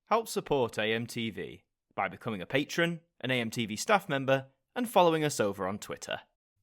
Help support AMTV by becoming a patron, an AMTV staff member, and following us over on Twitter.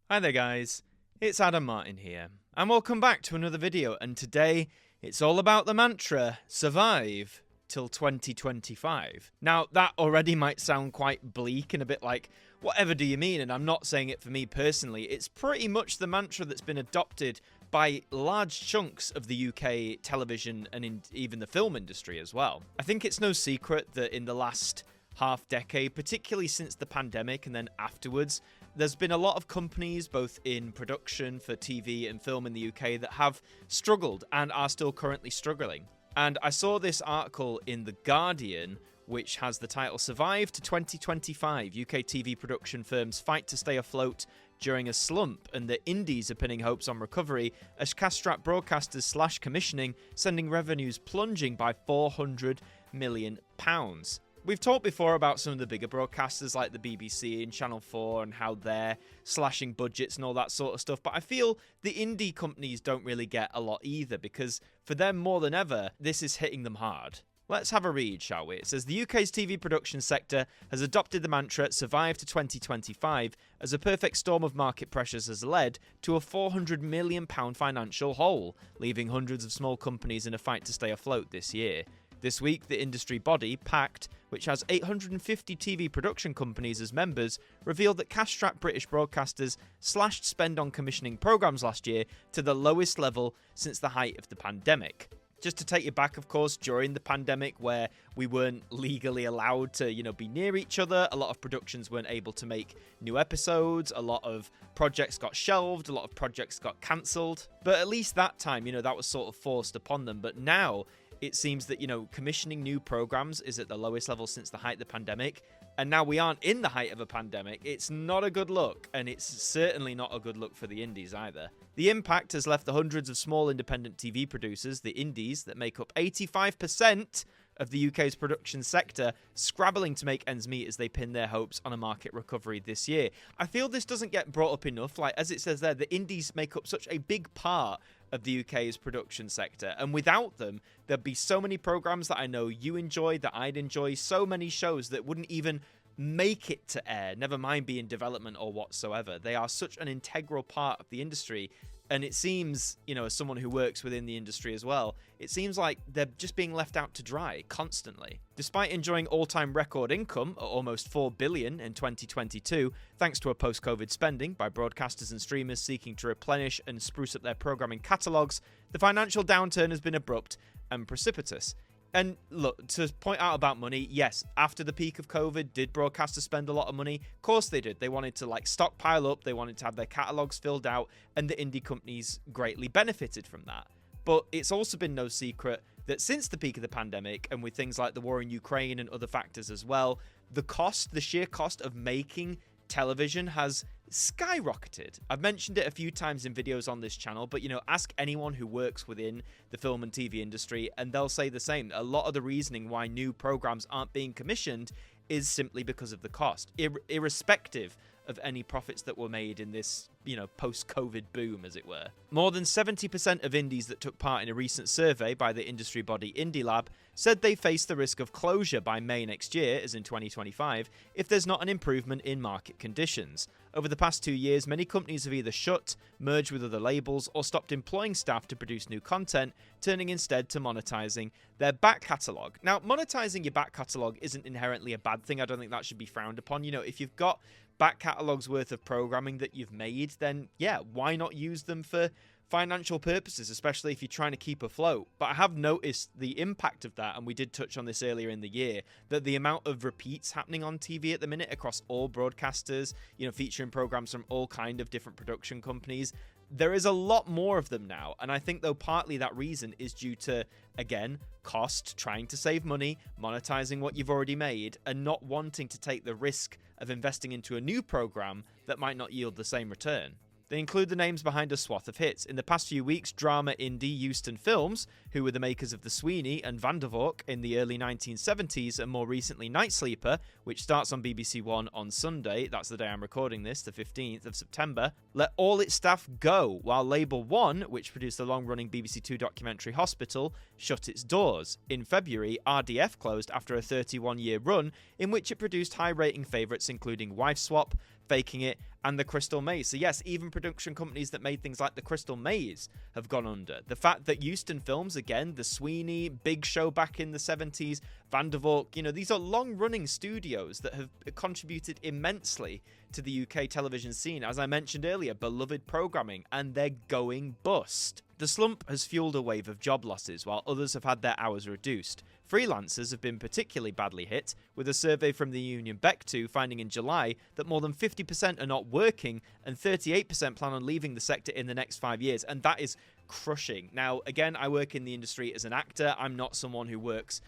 Hi there guys, it's Adam Martyn here, and welcome back to another video, and today it's all about the mantra, survive till 2025. Now that already might sound quite bleak and a bit like, whatever do you mean? And I'm not saying it for me personally, it's pretty much the mantra that's been adopted by large chunks of the UK television and even the film industry as well. I think it's no secret that in the last half decade, particularly since the pandemic and then afterwards, there's been a lot of companies, both in production for TV and film in the UK, that have struggled and are still currently struggling. And I saw this article in The Guardian, which has the title, Survive to 2025, UK TV production firms fight to stay afloat during a slump, and the indies are pinning hopes on recovery as cash-strapped broadcasters slash commissioning, sending revenues plunging by £400 million. We've talked before about some of the bigger broadcasters like the BBC and Channel 4 and how they're slashing budgets and all that sort of stuff, but I feel the indie companies don't really get a lot either, because for them more than ever, this is hitting them hard. Let's have a read, shall we? It says, the UK's TV production sector has adopted the mantra survive to 2025 as a perfect storm of market pressures has led to a £400 million financial hole, leaving hundreds of small companies in a fight to stay afloat this year. This week, the industry body, PACT, which has 850 TV production companies as members, revealed that cash-strapped British broadcasters slashed spend on commissioning programmes last year to the lowest level since the height of the pandemic. Just to take you back, of course, during the pandemic where we weren't legally allowed to, be near each other, a lot of productions weren't able to make new episodes, a lot of projects got shelved, a lot of projects got cancelled. But at least that time, that was sort of forced upon them. But now it seems that, commissioning new programs is at the lowest level since the height of the pandemic. And now we aren't in the height of a pandemic. It's not a good look, and it's certainly not a good look for the indies either. The impact has left the hundreds of small independent TV producers, the indies, that make up 85% of the UK's production sector, scrabbling to make ends meet as they pin their hopes on a market recovery this year. I feel this doesn't get brought up enough. Like, as it says there, the indies make up such a big part of the UK's production sector, and without them, there'd be so many programs that I know you enjoy, that I'd enjoy, so many shows that wouldn't even make it to air, never mind be in development or whatsoever. They are such an integral part of the industry, and it seems, as someone who works within the industry as well, it seems like they're just being left out to dry constantly. Despite enjoying all-time record income at almost $4 billion in 2022, thanks to a post-COVID spending by broadcasters and streamers seeking to replenish and spruce up their programming catalogues, the financial downturn has been abrupt and precipitous. And look, to point out about money, yes, after the peak of COVID, did broadcasters spend a lot of money? Of course they did. They wanted to stockpile up, they wanted to have their catalogues filled out, and the indie companies greatly benefited from that. But it's also been no secret that since the peak of the pandemic, and with things like the war in Ukraine and other factors as well, the sheer cost of making television has skyrocketed. I've mentioned it a few times in videos on this channel, but ask anyone who works within the film and TV industry and they'll say the same. A lot of the reasoning why new programs aren't being commissioned is simply because of the cost, irrespective of any profits that were made in this, post-COVID boom, as it were. More than 70% of indies that took part in a recent survey by the industry body Indie Lab said they face the risk of closure by May next year, as in 2025, if there's not an improvement in market conditions. Over the past 2 years, many companies have either shut, merged with other labels, or stopped employing staff to produce new content, turning instead to monetizing their back catalogue. Now, monetizing your back catalogue isn't inherently a bad thing. I don't think that should be frowned upon. If you've got back catalogues worth of programming that you've made, then yeah, why not use them for financial purposes, especially if you're trying to keep afloat. But I have noticed the impact of that, and we did touch on this earlier in the year, that the amount of repeats happening on TV at the minute across all broadcasters, featuring programs from all kind of different production companies, there is a lot more of them now. And I think, though, partly that reason is due to, again, cost, trying to save money, monetizing what you've already made, and not wanting to take the risk of investing into a new program that might not yield the same return. They include the names behind a swath of hits. In the past few weeks, drama indie Houston Films, who were the makers of The Sweeney and Van der Valk in the early 1970s, and more recently Night Sleeper, which starts on BBC One on Sunday, that's the day I'm recording this, the 15th of September, let all its staff go, while Label One, which produced the long-running BBC Two documentary Hospital, shut its doors. In February, RDF closed after a 31-year run in which it produced high-rating favourites including Wife Swap, Faking It, and The Crystal Maze. So yes, even production companies that made things like The Crystal Maze have gone under. The fact that Houston Films, again, The Sweeney, Big Show back in the 70s, Van der Valk, these are long-running studios that have contributed immensely to the UK television scene. As I mentioned earlier, beloved programming, and they're going bust. The slump has fueled a wave of job losses, while others have had their hours reduced. Freelancers have been particularly badly hit, with a survey from the union Bec2 finding in July that more than 50% are not working and 38% plan on leaving the sector in the next 5 years, and that is crushing. Now, again, I work in the industry as an actor. I'm not someone who works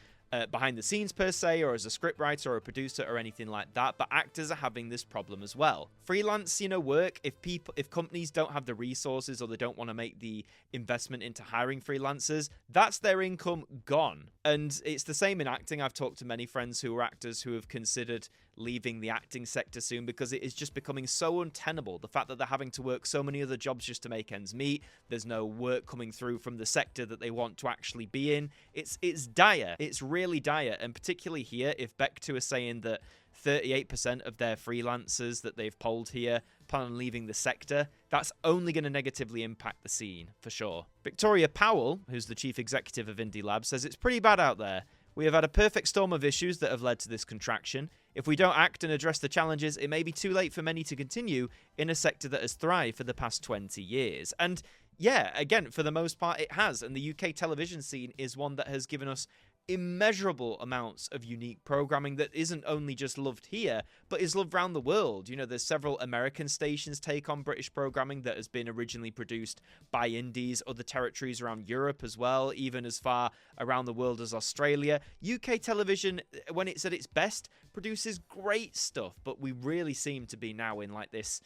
behind the scenes per se, or as a scriptwriter or a producer or anything like that, but actors are having this problem as well. Freelance, work, if companies don't have the resources or they don't want to make the investment into hiring freelancers, that's their income gone. And it's the same in acting. I've talked to many friends who are actors who have considered leaving the acting sector soon because it is just becoming so untenable. The fact that they're having to work so many other jobs just to make ends meet, there's no work coming through from the sector that they want to actually be in. It's dire. It's really dire. And particularly here, if Bec2 are saying that 38% of their freelancers that they've polled here plan on leaving the sector, that's only going to negatively impact the scene, for sure. Victoria Powell, who's the chief executive of Indie Lab, says it's pretty bad out there. We have had a perfect storm of issues that have led to this contraction. If we don't act and address the challenges, it may be too late for many to continue in a sector that has thrived for the past 20 years. And yeah, again, for the most part, it has. And the UK television scene is one that has given us immeasurable amounts of unique programming that isn't only just loved here, but is loved around the world. There's several American stations take on British programming that has been originally produced by indies, other territories around Europe as well, even as far around the world as Australia. UK television, when it's at its best, produces great stuff, but we really seem to be now in like this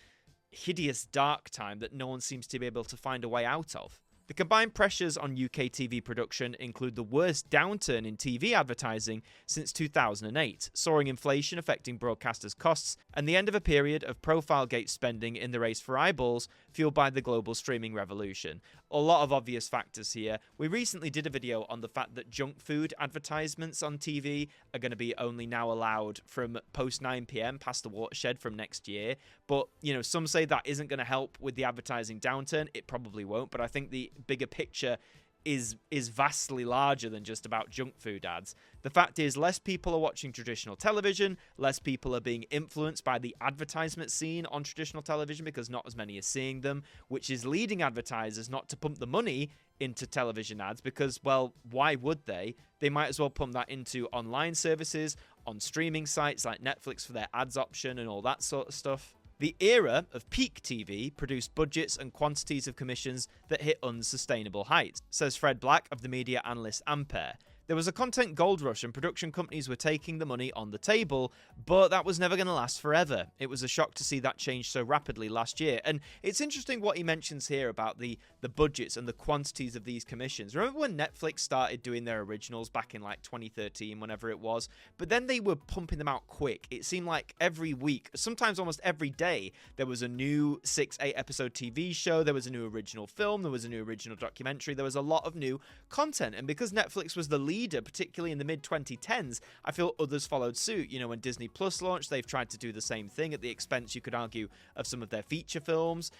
hideous dark time that no one seems to be able to find a way out of. The combined pressures on UK TV production include the worst downturn in TV advertising since 2008, soaring inflation affecting broadcasters' costs, and the end of a period of profile-gate spending in the race for eyeballs fueled by the global streaming revolution. A lot of obvious factors here. We recently did a video on the fact that junk food advertisements on TV are going to be only now allowed from post 9 PM past the watershed from next year. But, some say that isn't going to help with the advertising downturn. It probably won't, but I think the bigger picture is vastly larger than just about junk food ads. The fact is, less people are watching traditional television, less people are being influenced by the advertisement scene on traditional television because not as many are seeing them, which is leading advertisers not to pump the money into television ads because, well, why would they? They might as well pump that into online services, on streaming sites like Netflix for their ads option and all that sort of stuff. The era of peak TV produced budgets and quantities of commissions that hit unsustainable heights, says Fred Black of the media analyst Ampere. There was a content gold rush and production companies were taking the money on the table, but that was never going to last forever. It was a shock to see that change so rapidly last year. And it's interesting what he mentions here about the budgets and the quantities of these commissions. Remember when Netflix started doing their originals back in like 2013, whenever it was? But then they were pumping them out quick. It seemed like every week, sometimes almost every day, there was a new 6-8 episode TV show, there was a new original film, there was a new original documentary, there was a lot of new content. And because Netflix was the leader, particularly in the mid-2010s, I feel others followed suit. When Disney Plus launched, they've tried to do the same thing at the expense, you could argue, of some of their feature films.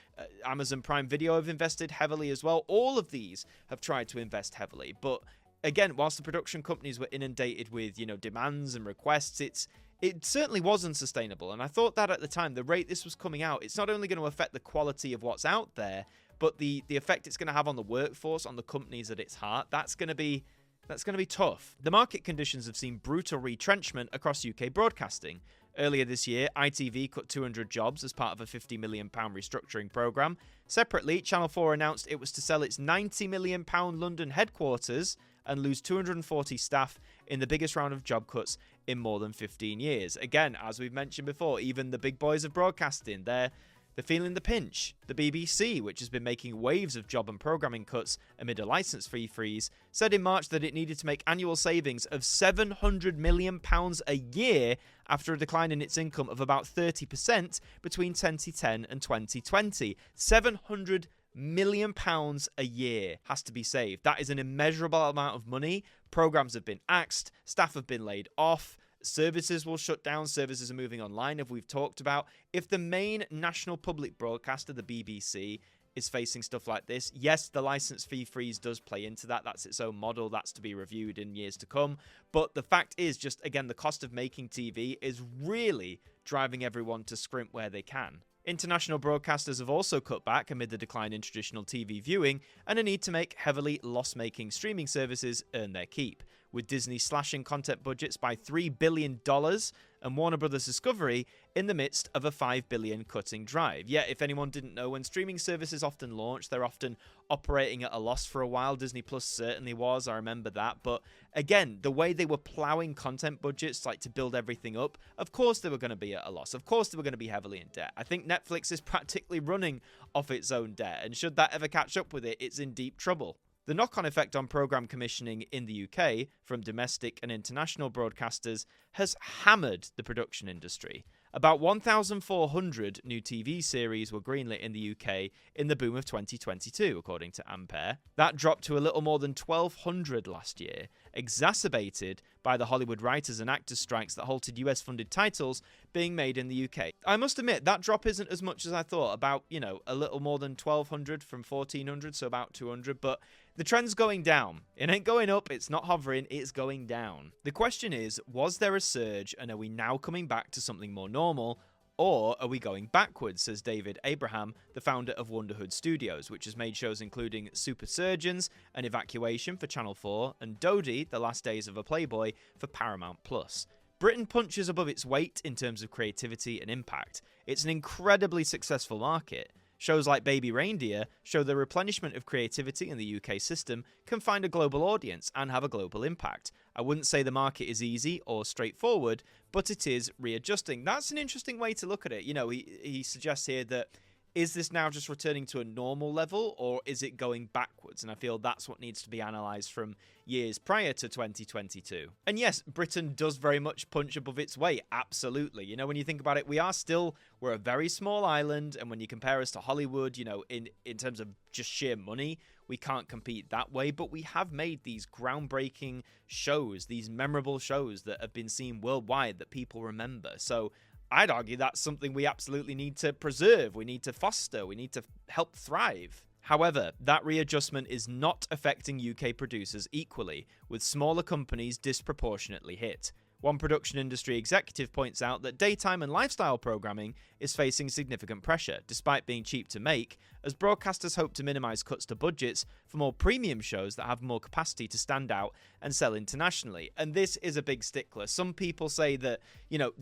Amazon Prime Video have invested heavily as well. All of these have tried to invest heavily. But again, whilst the production companies were inundated with, demands and requests, it certainly was unsustainable. And I thought that at the time, the rate this was coming out, it's not only going to affect the quality of what's out there, but the effect it's going to have on the workforce, on the companies at its heart, that's going to be tough. The market conditions have seen brutal retrenchment across UK broadcasting. Earlier this year, ITV cut 200 jobs as part of a £50 million restructuring programme. Separately, Channel 4 announced it was to sell its £90 million London headquarters and lose 240 staff in the biggest round of job cuts in more than 15 years. Again, as we've mentioned before, even the big boys of broadcasting, they're They're feeling the pinch. The BBC, which has been making waves of job and programming cuts amid a license fee freeze, said in March that it needed to make annual savings of £700 million a year after a decline in its income of about 30% between 2010 and 2020. £700 million a year has to be saved. That is an immeasurable amount of money. Programs have been axed, staff have been laid off, services will shut down, services are moving online, as we've talked about. If the main national public broadcaster, the BBC, is facing stuff like this, yes, the license fee freeze does play into that. That's its own model. That's to be reviewed in years to come. But the fact is, just again, the cost of making TV is really driving everyone to scrimp where they can. International broadcasters have also cut back amid the decline in traditional TV viewing and a need to make heavily loss-making streaming services earn their keep, with Disney slashing content budgets by $3 billion and Warner Bros. Discovery in the midst of a $5 billion cutting drive. Yeah, if anyone didn't know, when streaming services often launch, they're often operating at a loss for a while. Disney Plus certainly was, I remember that. But again, the way they were plowing content budgets like to build everything up, of course they were going to be at a loss. Of course they were going to be heavily in debt. I think Netflix is practically running off its own debt, and should that ever catch up with it, it's in deep trouble. The knock-on effect on programme commissioning in the UK from domestic and international broadcasters has hammered the production industry. About 1,400 new TV series were greenlit in the UK in the boom of 2022, according to Ampere. That dropped to a little more than 1,200 last year, exacerbated by the Hollywood writers and actors strikes that halted US-funded titles being made in the UK. I must admit, that drop isn't as much as I thought, about, a little more than 1,200 from 1,400, so about 200, but the trend's going down. It ain't going up, it's not hovering, it's going down. The question is, was there a surge and are we now coming back to something more normal, or are we going backwards, says David Abraham, the founder of Wonderhood Studios, which has made shows including Super Surgeons and Evacuation for Channel 4 and Dodie, The Last Days of a Playboy for Paramount+. Britain punches above its weight in terms of creativity and impact. It's an incredibly successful market. Shows like Baby Reindeer show the replenishment of creativity in the UK system can find a global audience and have a global impact. I wouldn't say the market is easy or straightforward, but it is readjusting. That's an interesting way to look at it. He suggests here that, is this now just returning to a normal level, or is it going backwards? And I feel that's what needs to be analysed from years prior to 2022. And yes, Britain does very much punch above its weight, absolutely. When you think about it, we're a very small island, and when you compare us to Hollywood, in terms of just sheer money, we can't compete that way, but we have made these groundbreaking shows, these memorable shows that have been seen worldwide that people remember. So I'd argue that's something we absolutely need to preserve, we need to foster, we need to help thrive. However, that readjustment is not affecting UK producers equally, with smaller companies disproportionately hit. One production industry executive points out that daytime and lifestyle programming is facing significant pressure, despite being cheap to make, as broadcasters hope to minimise cuts to budgets for more premium shows that have more capacity to stand out and sell internationally. And this is a big stickler. Some people say that,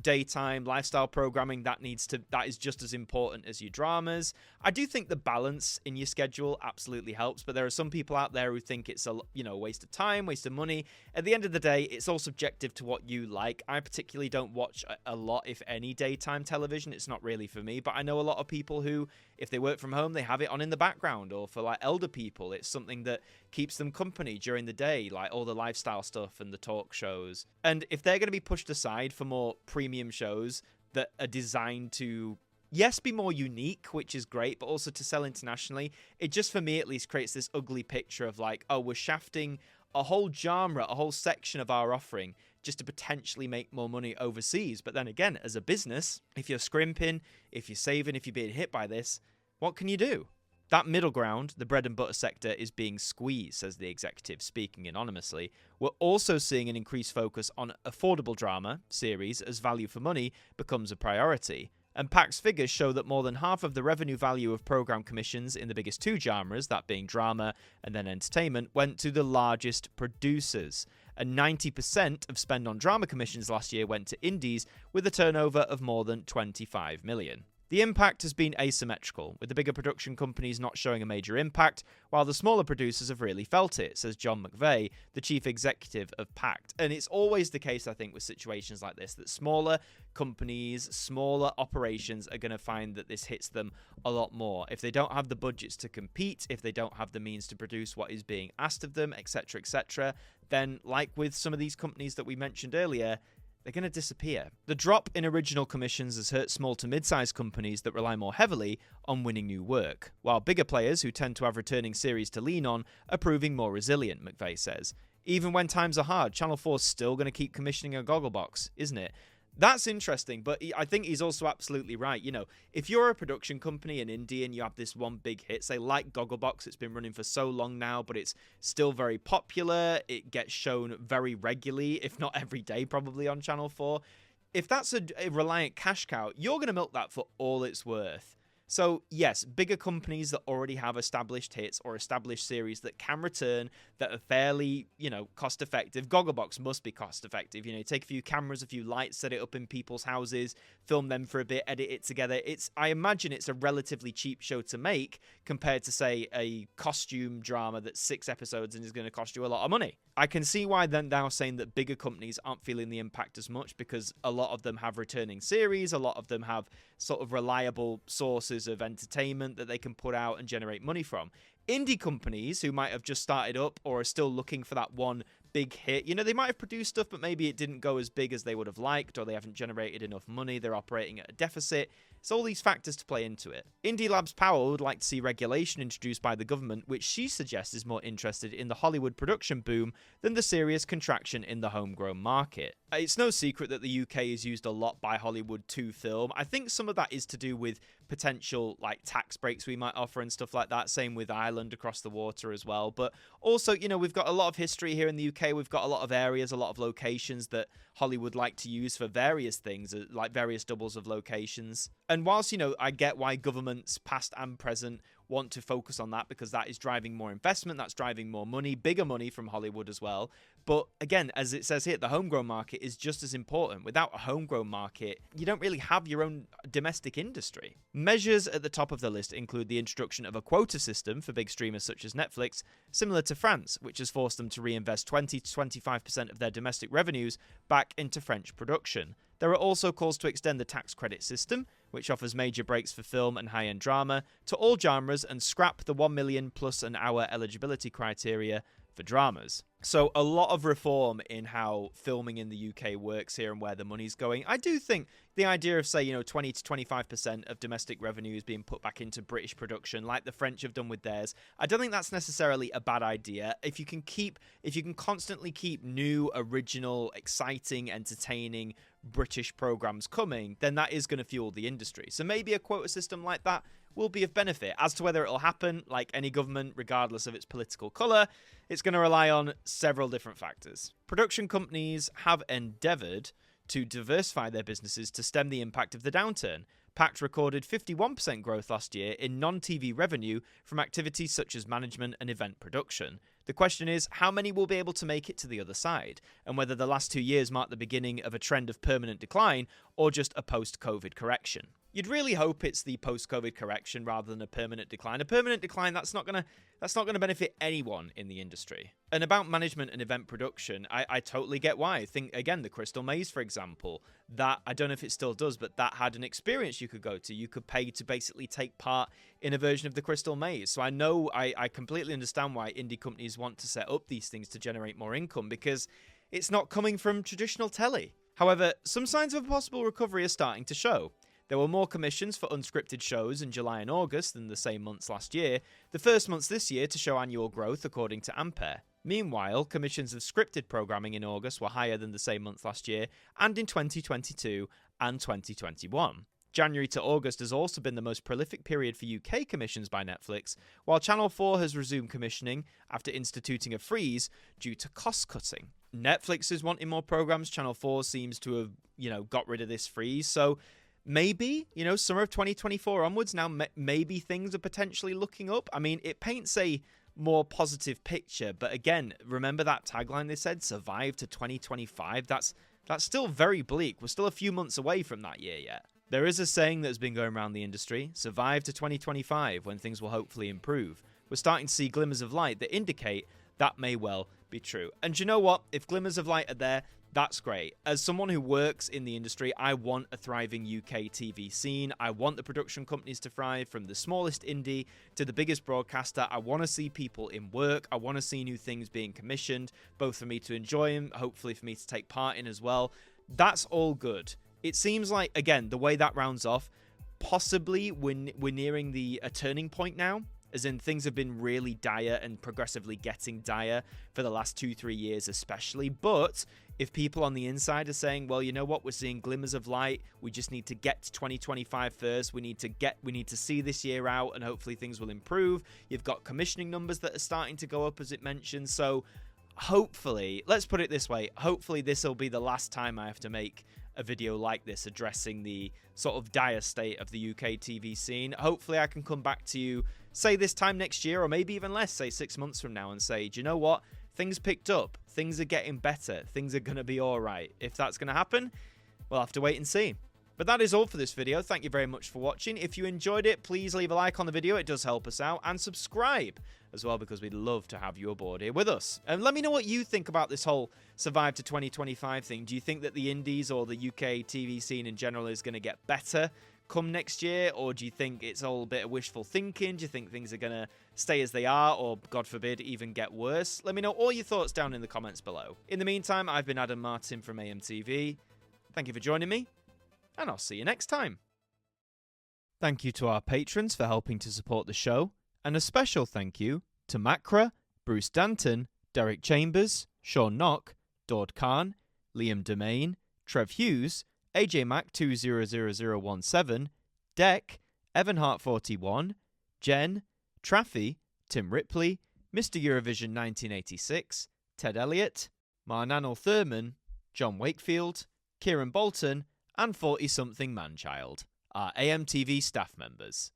daytime, lifestyle programming, that is just as important as your dramas. I do think the balance in your schedule absolutely helps, but there are some people out there who think it's a waste of time, waste of money. At the end of the day, it's all subjective to what you like. I particularly don't watch a lot, if any, daytime television. It's not really for me, but I know a lot of people who, if they work from home, they have it on in the background, or for like elder people, it's something that keeps them company during the day, like all the lifestyle stuff and the talk shows. And if they're going to be pushed aside for more premium shows that are designed to, yes, be more unique, which is great, but also to sell internationally, it just, for me at least, creates this ugly picture of like, oh, we're shafting a whole genre, a whole section of our offering just to potentially make more money overseas. But then again, as a business, if you're scrimping, if you're saving, if you're being hit by this, what can you do? That middle ground, the bread and butter sector, is being squeezed, says the executive, speaking anonymously. We're also seeing an increased focus on affordable drama series as value for money becomes a priority. And PAC's figures show that more than half of the revenue value of programme commissions in the biggest two genres, that being drama and then entertainment, went to the largest producers. And 90% of spend on drama commissions last year went to indies, with a turnover of more than 25 million. The impact has been asymmetrical, with the bigger production companies not showing a major impact, while the smaller producers have really felt it, says John McVeigh, the chief executive of Pact. And it's always the case, I think, with situations like this, that smaller companies, smaller operations are going to find that this hits them a lot more. If they don't have the budgets to compete, if they don't have the means to produce what is being asked of them, etc., then, like with some of these companies that we mentioned earlier, they're going to disappear. The drop in original commissions has hurt small to mid-sized companies that rely more heavily on winning new work, while bigger players who tend to have returning series to lean on are proving more resilient, McVeigh says. Even when times are hard, Channel 4's still going to keep commissioning a Gogglebox, isn't it? That's interesting, but I think he's also absolutely right. You know, if you're a production company in indie and you have this one big hit, say like Gogglebox, it's been running for so long now, but it's still very popular. It gets shown very regularly, if not every day, probably on Channel 4. If that's a reliant cash cow, you're going to milk that for all it's worth. So, yes, bigger companies that already have established hits or established series that can return, that are fairly, cost effective. Gogglebox must be cost effective. You take a few cameras, a few lights, set it up in people's houses, film them for a bit, edit it together. I imagine it's a relatively cheap show to make compared to, say, a costume drama that's 6 episodes and is going to cost you a lot of money. I can see why then now saying that bigger companies aren't feeling the impact as much, because a lot of them have returning series, a lot of them have sort of reliable sources of entertainment that they can put out and generate money from. Indie companies who might have just started up or are still looking for that one big hit, they might have produced stuff, but maybe it didn't go as big as they would have liked, or they haven't generated enough money, they're operating at a deficit. It's all these factors to play into it. Indie Labs Power would like to see regulation introduced by the government, which she suggests is more interested in the Hollywood production boom than the serious contraction in the homegrown market. It's no secret that the UK is used a lot by Hollywood to film. I think some of that is to do with potential tax breaks we might offer and stuff like that. Same with Ireland across the water as well. But also, we've got a lot of history here in the UK. We've got a lot of areas, a lot of locations that Hollywood like to use for various things, like various doubles of locations. And whilst, I get why governments, past and present, want to focus on that because that is driving more investment, that's driving more money, bigger money from Hollywood as well. But again, as it says here, the homegrown market is just as important. Without a homegrown market, you don't really have your own domestic industry. Measures at the top of the list include the introduction of a quota system for big streamers such as Netflix, similar to France, which has forced them to reinvest 20 to 25% of their domestic revenues back into French production. There are also calls to extend the tax credit system, which offers major breaks for film and high-end drama, to all genres and scrap the 1 million plus an hour eligibility criteria for dramas. So a lot of reform in how filming in the UK works here and where the money's going. I do think the idea of, say, 20 to 25% of domestic revenues being put back into British production, like the French have done with theirs, I don't think that's necessarily a bad idea. If you can constantly keep new, original, exciting, entertaining British programs coming, then that is going to fuel the industry. So maybe a quota system like that will be of benefit. As to whether it'll happen, like any government, regardless of its political colour, it's going to rely on several different factors. Production companies have endeavoured to diversify their businesses to stem the impact of the downturn. Pact recorded 51% growth last year in non-TV revenue from activities such as management and event production. The question is, how many will be able to make it to the other side, and whether the last 2 years mark the beginning of a trend of permanent decline or just a post-COVID correction. You'd really hope it's the post-COVID correction rather than a permanent decline. A permanent decline, that's not gonna benefit anyone in the industry. And about management and event production, I totally get why. Think again, the Crystal Maze, for example, that I don't know if it still does, but that had an experience you could go to. You could pay to basically take part in a version of the Crystal Maze. So I completely understand why indie companies want to set up these things to generate more income, because it's not coming from traditional telly. However, some signs of a possible recovery are starting to show. There were more commissions for unscripted shows in July and August than the same months last year, the first months this year to show annual growth according to Ampere. Meanwhile, commissions of scripted programming in August were higher than the same month last year, and in 2022 and 2021. January to August has also been the most prolific period for UK commissions by Netflix, while Channel 4 has resumed commissioning after instituting a freeze due to cost cutting. Netflix is wanting more programs. Channel 4 seems to have, got rid of this freeze. So maybe, summer of 2024 onwards, now maybe things are potentially looking up. I mean, it paints a more positive picture, but again, remember that tagline they said, survive to 2025? That's still very bleak. We're still a few months away from that year yet. There is a saying that's been going around the industry, survive to 2025 when things will hopefully improve. We're starting to see glimmers of light that indicate that may well be true. And you know what? If glimmers of light are there, that's great. As someone who works in the industry, I want a thriving UK TV scene. I want the production companies to thrive, from the smallest indie to the biggest broadcaster. I want to see people in work. I want to see new things being commissioned, both for me to enjoy them, hopefully for me to take part in as well. That's all good. It seems like, again, the way that rounds off, possibly we're nearing a turning point now. As in, things have been really dire and progressively getting dire for the last 2-3 years especially. But if people on the inside are saying, well, you know what, we're seeing glimmers of light, we just need to get to 2025 first, we need to see this year out, and hopefully things will improve. You've got commissioning numbers that are starting to go up, as it mentioned. So hopefully, let's put it this way, hopefully this will be the last time I have to make a video like this addressing the sort of dire state of the UK TV scene. Hopefully I can come back to you, say this time next year, or maybe even less, say 6 months from now, and say, do you know what? Things picked up. Things are getting better. Things are going to be all right. If that's going to happen, we'll have to wait and see. But that is all for this video. Thank you very much for watching. If you enjoyed it, please leave a like on the video. It does help us out. And subscribe as well, because we'd love to have you aboard here with us. And let me know what you think about this whole survive to 2025 thing. Do you think that the indies or the UK TV scene in general is going to get better come next year? Or do you think it's all a bit of wishful thinking? Do you think things are going to stay as they are, or God forbid, even get worse? Let me know all your thoughts down in the comments below. In the meantime, I've been Adam Martyn from AMTV. Thank you for joining me, and I'll see you next time. Thank you to our patrons for helping to support the show, and a special thank you to Macra, Bruce Danton, Derek Chambers, Shaun Knock, Daud Khan, Liam De-Maine, Trev Hughes, Ajmac 200017, Deck, Evonne Hart41, Jen, Traffi, Tim Ripley, Mr. Eurovision 1986, Ted Elliott, Marnanel Thurman, John Wakefield, Kieran Bolton, and 40-something Manchild, our AMTV staff members.